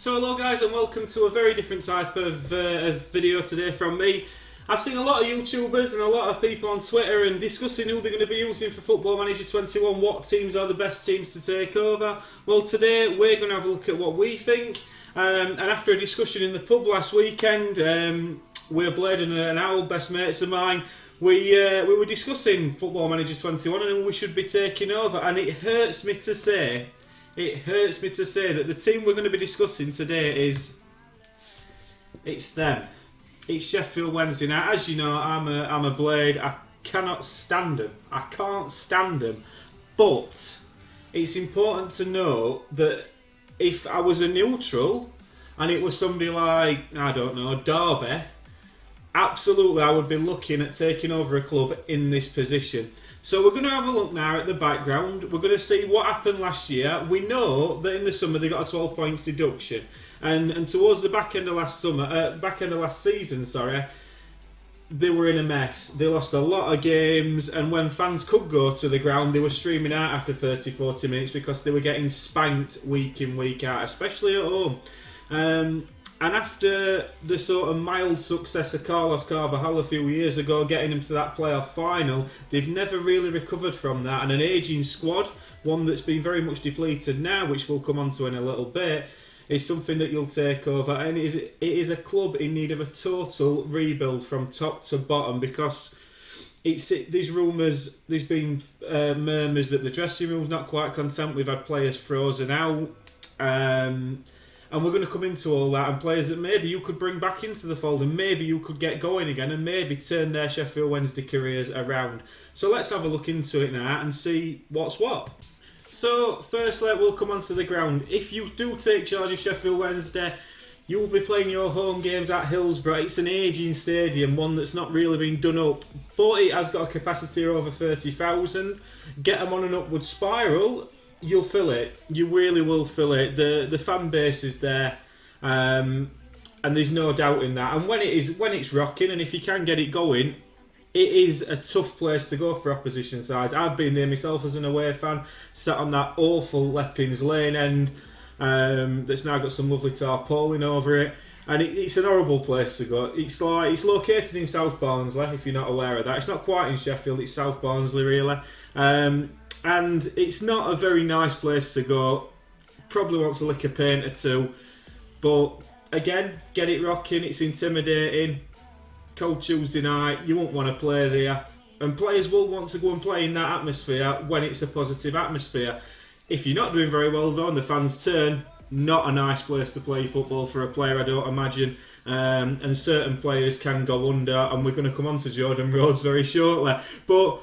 So hello guys and welcome to a very different type of video today from me. I've seen a lot of YouTubers and a lot of people on Twitter and discussing who they're going to be using for Football Manager 21, what teams are the best teams to take over. Well, today we're going to have a look at what we think, and after a discussion in the pub last weekend, we're Blade and an Owl, best mates of mine, we were discussing Football Manager 21 and who we should be taking over, and it hurts me to say that the team we're going to be discussing today it's them. It's Sheffield Wednesday. Now, as you know, I'm a Blade. I cannot stand them. I can't stand them. But it's important to know that if I was a neutral and it was somebody like, I don't know, Derby, absolutely I would be looking at taking over a club in this position. So we're going to have a look now at the background. We're going to see what happened last year. We know that in the summer they got a 12 points deduction, and towards the back end of last season, they were in a mess. They lost a lot of games, and when fans could go to the ground, they were streaming out after 30-40 minutes because they were getting spanked week in, week out, especially at home. And after the sort of mild success of Carlos Carvajal a few years ago, getting him to that playoff final, they've never really recovered from that. And an ageing squad, one that's been very much depleted now, which we'll come on to in a little bit, is something that you'll take over. And it is a club in need of a total rebuild from top to bottom, because there's rumours, there's been murmurs that the dressing room's not quite content. We've had players frozen out. And we're going to come into all that, and players that maybe you could bring back into the fold, and maybe you could get going again, and maybe turn their Sheffield Wednesday careers around. So let's have a look into it now and see what's what. So firstly, we'll come onto the ground. If you do take charge of Sheffield Wednesday, you will be playing your home games at Hillsborough. It's an ageing stadium, one that's not really been done up, but it has got a capacity of over 30,000. Get them on an upward spiral, you'll fill it. You really will fill it. The fan base is there, and there's no doubt in that. And when it's rocking, and if you can get it going, it is a tough place to go for opposition sides. I've been there myself as an away fan, sat on that awful Leppings Lane end that's now got some lovely tarpaulin over it, and it's an horrible place to go. It's located in South Barnsley, if you're not aware of that. It's not quite in Sheffield, it's South Barnsley really. And it's not a very nice place to go. Probably wants to lick a paint or two. But again, get it rocking. It's intimidating. Cold Tuesday night. You won't want to play there. And players will want to go and play in that atmosphere when it's a positive atmosphere. If you're not doing very well though and the fans turn, not a nice place to play football for a player, I don't imagine. And certain players can go under. And we're going to come on to Jordan Rhodes very shortly. But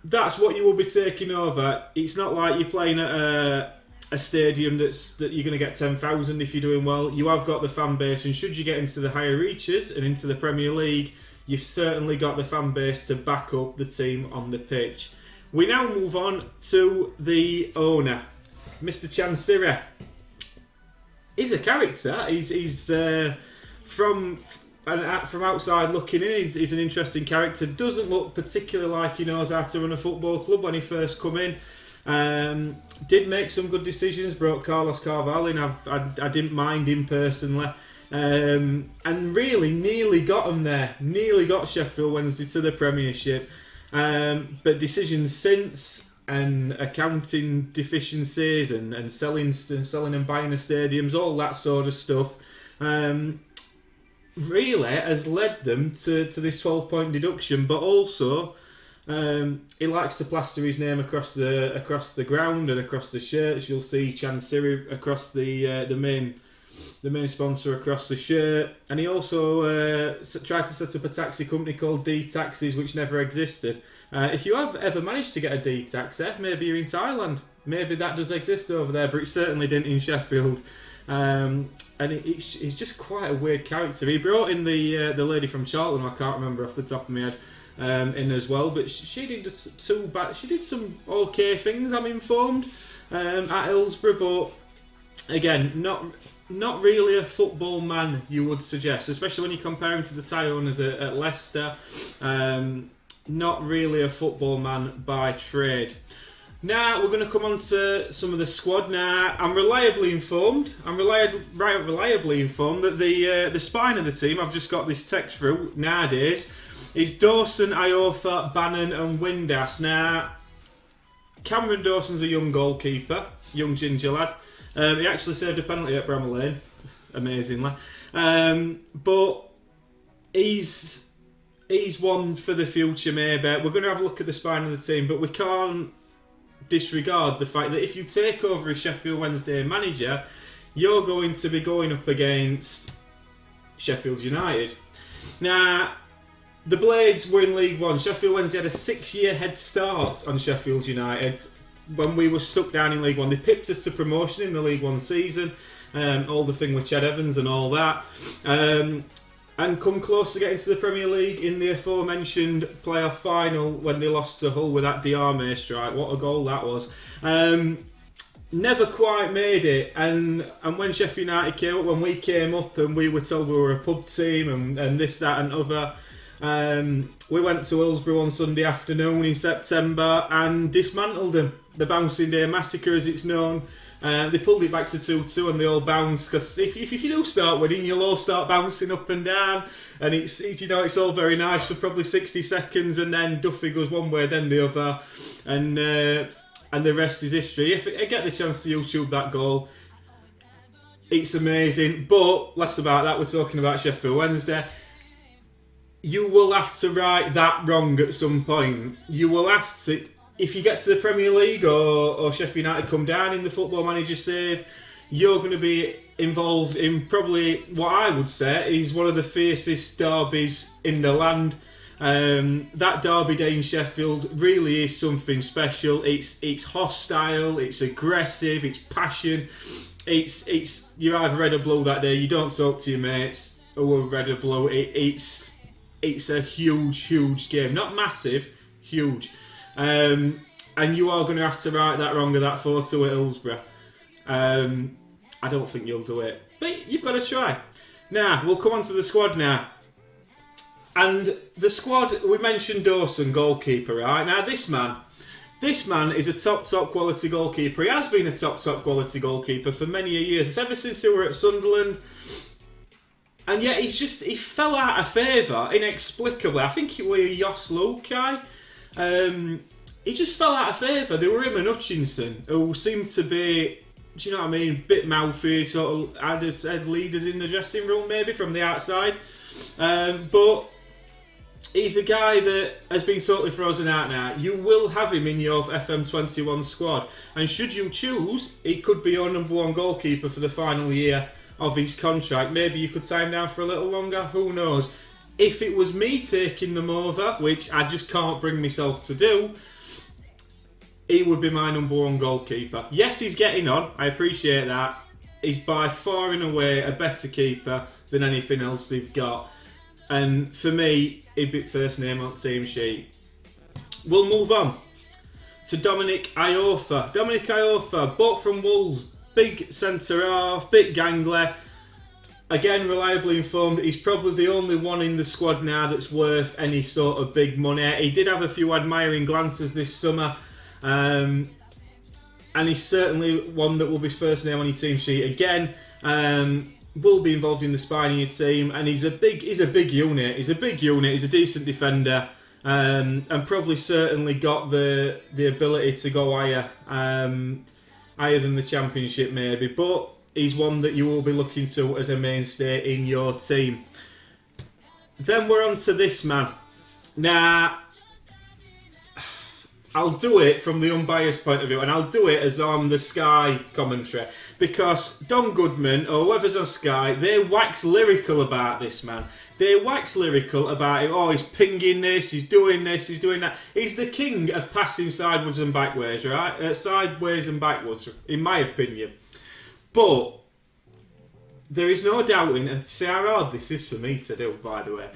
that's what you will be taking over. It's not like you're playing at a stadium that you're going to get 10,000 if you're doing well. You have got the fan base, and should you get into the higher reaches and into the Premier League, you've certainly got the fan base to back up the team on the pitch. We now move on to the owner, Mr. Chansiri. He's a character. He's from outside looking in, he's an interesting character. Doesn't look particularly like he knows how to run a football club when he first come in. Did make some good decisions, brought Carlos Carvajal in. I didn't mind him personally. And really nearly got him there. Nearly got Sheffield Wednesday to the Premiership. But decisions since, and accounting deficiencies, and selling and buying the stadiums, all that sort of stuff, really has led them to this 12-point deduction. But also, he likes to plaster his name across the ground and across the shirts. You'll see Chansiri across the main sponsor across the shirt. And he also tried to set up a taxi company called D Taxis, which never existed. If you have ever managed to get a D taxi, maybe you're in Thailand. Maybe that does exist over there, but it certainly didn't in Sheffield. And he's just quite a weird character. He brought in the lady from Charlton, I can't remember off the top of my head, in as well. But she did too bad. She did some okay things, I'm informed, at Hillsborough. But again, not really a football man, you would suggest, especially when you compare him to the Thai owners at Leicester. Not really a football man by trade. Now we're going to come on to some of the squad. Now I'm reliably informed. Reliably informed that the spine of the team. I've just got this text through nowadays. Is Dawson, Iorfa, Bannon, and Windass. Now Cameron Dawson's a young goalkeeper, young ginger lad. He actually saved a penalty at Bramall Lane, amazingly. But he's one for the future, maybe. We're going to have a look at the spine of the team, but we can't disregard the fact that if you take over as Sheffield Wednesday manager, you're going to be going up against Sheffield United. Now, the Blades were in League One. Sheffield Wednesday had a 6-year head start on Sheffield United when we were stuck down in League One. They pipped us to promotion in the League One season, all the thing with Ched Evans and all that. And come close to getting to the Premier League in the aforementioned playoff final when they lost to Hull with that Diarmé strike. What a goal that was. Never quite made it. And when Sheffield United came up, when we came up and we were told we were a pub team and this, that and other, we went to Hillsborough on Sunday afternoon in September and dismantled them. The Bouncing Day Massacre, as it's known. They pulled it back to 2-2 and they all bounced, because if you do start winning, you'll all start bouncing up and down, and it's it's all very nice for probably 60 seconds, and then Duffy goes one way then the other, and the rest is history. If I get the chance to YouTube that goal, it's amazing. But less about that, we're talking about Sheffield Wednesday. You will have to right that wrong at some point. You will have to. If you get to the Premier League or Sheffield United come down in the Football Manager save, you're going to be involved in probably what I would say is one of the fiercest derbies in the land. That derby day in Sheffield really is something special. It's hostile, it's aggressive, it's passion. It's you're either red or blue that day. You don't talk to your mates who are red or blue. It's a huge game. Not massive, huge. And you are going to have to right that wrong of that 4-2 at Hillsborough. I don't think you'll do it, but you've got to try. Now, we'll come on to the squad now. And the squad, we mentioned Dawson, goalkeeper, right? Now, this man is a top quality goalkeeper. He has been a top quality goalkeeper for many years. It's ever since he were at Sunderland. And yet, he fell out of favour inexplicably. I think it was Jos Lukai. He just fell out of favour. There were him and Hutchinson, who seemed to be, do you know what I mean, bit mouthy, sort of had leaders in the dressing room maybe from the outside. But he's a guy that has been totally frozen out now. You will have him in your FM21 squad, and should you choose, he could be your number one goalkeeper for the final year of his contract. Maybe you could sign him down for a little longer, who knows. If it was me taking them over, which I just can't bring myself to do, he would be my number one goalkeeper. Yes, he's getting on. I appreciate that. He's by far and away a better keeper than anything else they've got. And for me, he'd be first name on the team sheet. We'll move on to Dominic Iorfa. Dominic Iorfa, bought from Wolves. Big centre-half, bit gangly. Again, reliably informed, he's probably the only one in the squad now that's worth any sort of big money. He did have a few admiring glances this summer, and he's certainly one that will be first name on your team sheet again. Will be involved in the spine of your team, and he's a big unit. He's a big unit. He's a decent defender, and probably certainly got the ability to go higher than the Championship maybe, but he's one that you will be looking to as a mainstay in your team. Then we're on to this man. Now, I'll do it from the unbiased point of view, and I'll do it as on the Sky commentary, because Don Goodman or whoever's on Sky, they wax lyrical about this man. They wax lyrical about him. Oh, he's pinging this, he's doing that. He's the king of passing sideways and backwards, right? Sideways and backwards, in my opinion. But there is no doubting, and see how hard this is for me to do, by the way.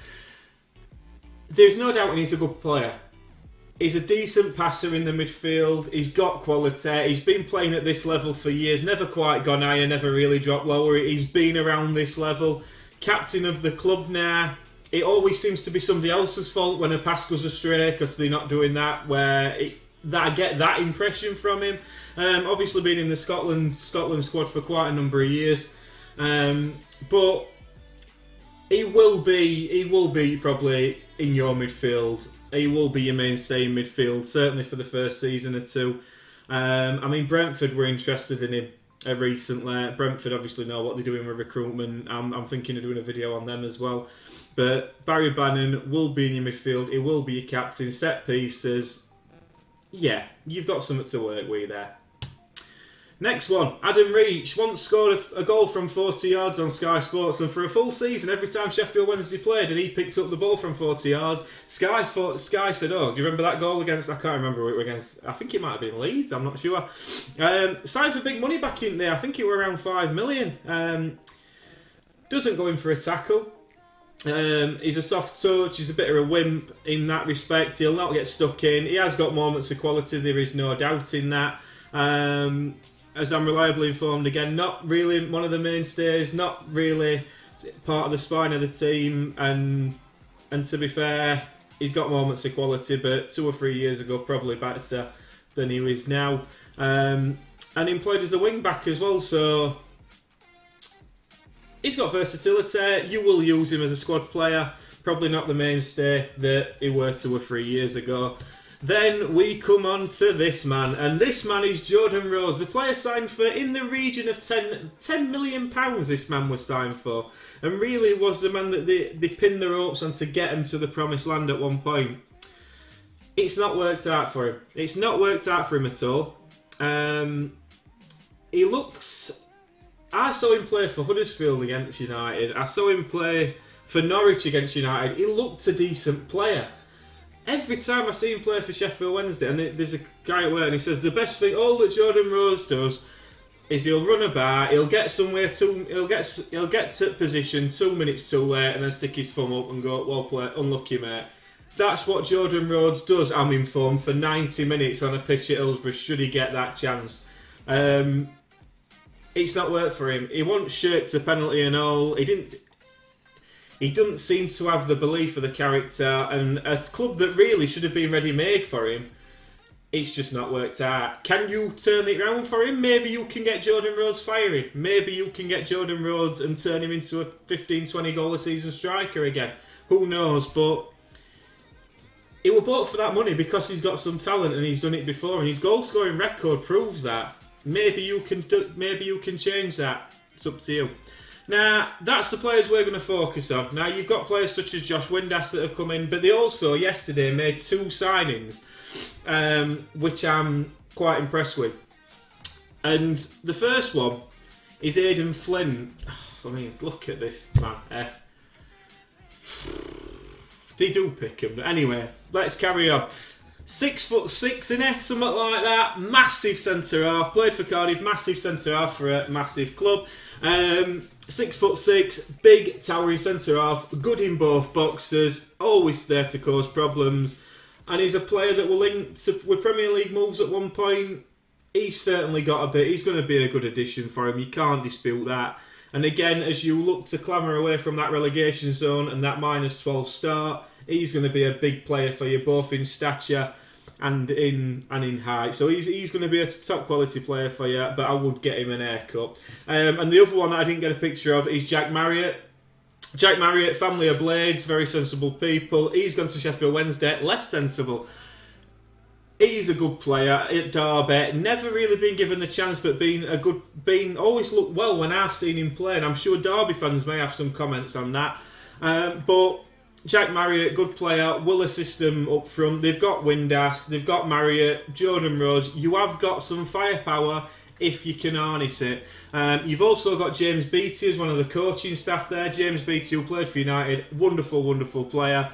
There's no doubting he's a good player. He's a decent passer in the midfield. He's got quality. He's been playing at this level for years. Never quite gone higher, never really dropped lower. He's been around this level. Captain of the club now. It always seems to be somebody else's fault when a pass goes astray, because they're not doing that, where that I get that impression from him. Obviously, been in the Scotland squad for quite a number of years, but he will be probably in your midfield. He will be your mainstay in midfield, certainly for the first season or two. I mean, Brentford were interested in him recently. Brentford obviously know what they're doing with recruitment. I'm thinking of doing a video on them as well. But Barry Bannon will be in your midfield. He will be your captain. Set pieces. Yeah, you've got something to work with there. Next one, Adam Reach once scored a goal from 40 yards on Sky Sports, and for a full season, every time Sheffield Wednesday played and he picked up the ball from 40 yards, Sky said, "Oh, do you remember that goal against?" I can't remember who it was against. I think it might have been Leeds. I'm not sure. Signed for big money back in there. I think it were around 5 million. Doesn't go in for a tackle. He's a soft touch. He's a bit of a wimp in that respect. He'll not get stuck in. He has got moments of quality. There is no doubt in that. As I'm reliably informed, again, not really one of the mainstays, not really part of the spine of the team, and to be fair, he's got moments of quality, but 2 or 3 years ago, probably better than he is now. And he played as a wing back as well, so he's got versatility. You will use him as a squad player, probably not the mainstay that he were 2 or 3 years ago. Then we come on to this man, and this man is Jordan Rhodes, a player signed for in the region of £10 million. This man was signed for, and really was the man that they pinned the ropes on to get him to the promised land at one point. It's not worked out for him. It's not worked out for him at all. He looks. I saw him play for Huddersfield against United. I saw him play for Norwich against United. He looked a decent player. Every time I see him play for Sheffield Wednesday, and there's a guy at work, and he says the best thing all that Jordan Rhodes does is he'll run about, he'll get somewhere, he'll get to position 2 minutes too late, and then stick his thumb up and go, "Well played, unlucky mate." That's what Jordan Rhodes does. I'm informed, for 90 minutes on a pitch at Hillsborough, should he get that chance. It's not worked for him. He once shirked a penalty and all. He doesn't seem to have the belief of the character, and a club that really should have been ready-made for him, it's just not worked out. Can you turn it around for him? Maybe you can get Jordan Rhodes firing. Maybe you can get Jordan Rhodes and turn him into a 15-20 goal a season striker again. Who knows? But he was bought for that money because he's got some talent and he's done it before, and his goal-scoring record proves that. Maybe you can change that. It's up to you. Now, that's the players we're going to focus on. Now, you've got players such as Josh Windass that have come in, but they also, yesterday, made 2 signings, which I'm quite impressed with. And the first one is Aidan Flynn. I mean, look at this man. They do pick him. Anyway, let's carry on. 6'6", innit? Something like that. Massive centre-half. Played for Cardiff. Massive centre-half for a massive club. 6'6", big towering centre-half. Good in both boxes. Always there to cause problems. And he's a player that will link with Premier League moves at one point. He's certainly got a bit. He's going to be a good addition for him. You can't dispute that. And again, as you look to clamber away from that relegation zone and that -12 start, he's going to be a big player for you, both in stature and in height. So he's going to be a top quality player for you, but I would get him an haircut. And the other one that I didn't get a picture of is Jack Marriott. Jack Marriott, family of Blades, very sensible people. He's gone to Sheffield Wednesday, less sensible. He's a good player at Derby. Never really been given the chance, but always looked well when I've seen him play. And I'm sure Derby fans may have some comments on that. But Jack Marriott, good player, will assist them up front. They've got Windass, they've got Marriott, Jordan Rhodes. You have got some firepower if you can harness it. You've also got James Beattie as one of the coaching staff there. James Beattie, who played for United, wonderful, wonderful player.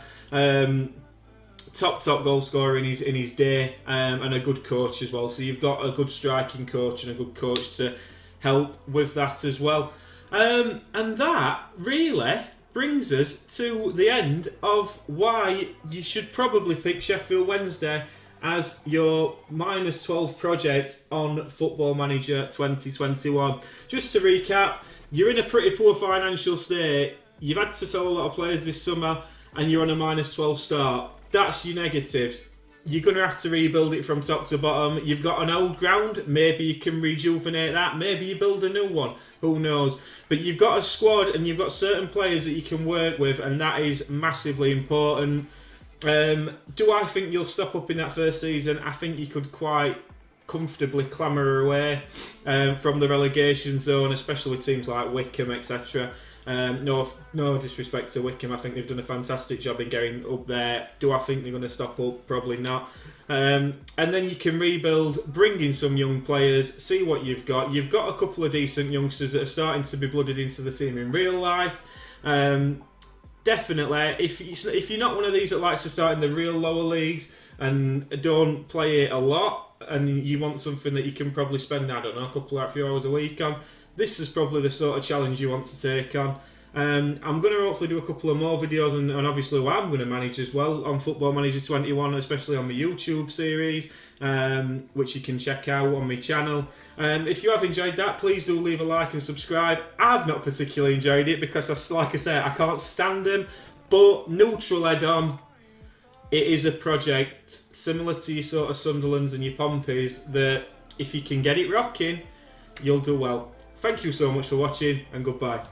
Top goal scorer in his day, and a good coach as well. So you've got a good striking coach and a good coach to help with that as well. And that really brings us to the end of why you should probably pick Sheffield Wednesday as your -12 project on Football Manager 2021. Just to recap, you're in a pretty poor financial state. You've had to sell a lot of players this summer, and you're on a -12 start. That's your negatives. You're going to have to rebuild it from top to bottom. You've got an old ground. Maybe you can rejuvenate that. Maybe you build a new one. Who knows? But you've got a squad and you've got certain players that you can work with, and that is massively important. Do I think you'll stop up in that first season? I think you could quite comfortably clamber away from the relegation zone, especially with teams like Wycombe, etc. No disrespect to Wycombe, I think they've done a fantastic job in getting up there. Do I think they're going to stop up? Probably not. And then you can rebuild, bring in some young players, see what you've got. You've got a couple of decent youngsters that are starting to be blooded into the team in real life. Definitely, if you're not one of these that likes to start in the real lower leagues and don't play it a lot, and you want something that you can probably spend, I don't know, a few hours a week on, this is probably the sort of challenge you want to take on. I'm going to hopefully do a couple of more videos, and obviously what I'm going to manage as well on Football Manager 21, especially on my YouTube series, which you can check out on my channel. If you have enjoyed that, please do leave a like and subscribe. I've not particularly enjoyed it because, like I say, I can't stand them, but neutral head on. It is a project similar to your sort of Sunderlands and your Pompeys that if you can get it rocking, you'll do well. Thank you so much for watching, and goodbye.